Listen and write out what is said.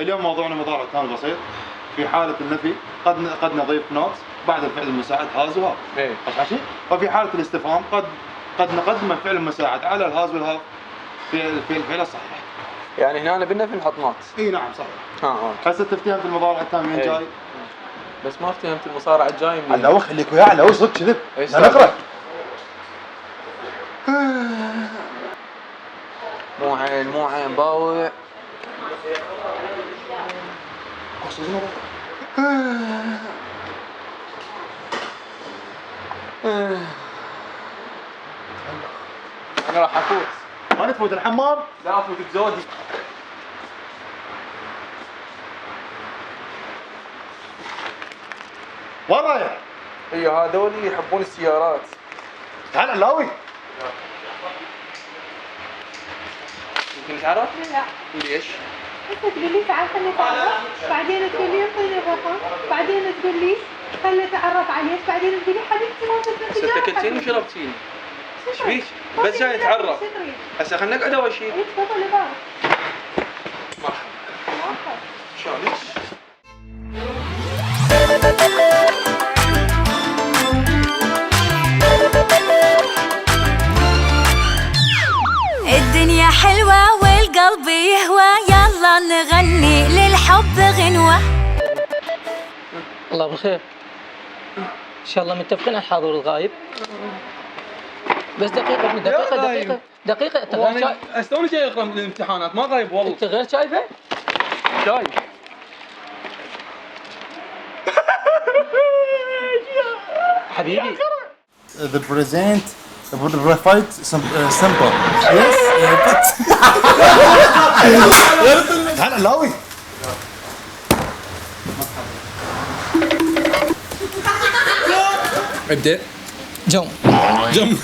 اليوم موضوعنا مضارع كان بسيط. في حالة النفي قد نضيف نوت بعد الفعل المساعد هاز وهاف. ايه ماشي؟ وفي حالة الاستفهام قد نقدم الفعل المساعد على الهاز والهاف في الفعل الصحيح. يعني هنا بالنفي نحط نوت. اي نعم صحيح. اوكي. هسه تفتهم في المضارع التام وين جاي؟ بس ما افتهمت المصارع الجاي منين؟ على خليك وياه على صدق كذب. ايش نقرا. مو عين باوع. انا راح افوت. ما تفوت الحمام؟ لا افوت بزودي. وين رايح؟ ايوه هذول يحبون السيارات. تعال علاوي. يمكن نتعرف؟ لا. ليش؟ انت تقول لي تعال خليني اتعرف، بعدين تقول لي انطيني الرقم، بعدين تقول لي خليني اتعرف عليك، بعدين تقول لي حبيبتي ما هسه انت كلتيني وشربتيني. ايش فيك؟ بس جاي نتعرف. هسه خلينا نقعد اول شيء. اي تفضل بابا. مرحبا. شلونك؟ الدنيا حلوة والقلب يهوى، يلا نغني للحب غنوة. الله بالخير. ان شاء الله متفقين على الحاضر والغايب. بس دقيقة ابني، دقيقة انت غير شايف. استوني جاي اقرا من الامتحانات ما غايب والله. انت غير شايفه؟ شايف. حبيبي The present verified simple. Yes. تعال علاوي. ابدا. جم جم.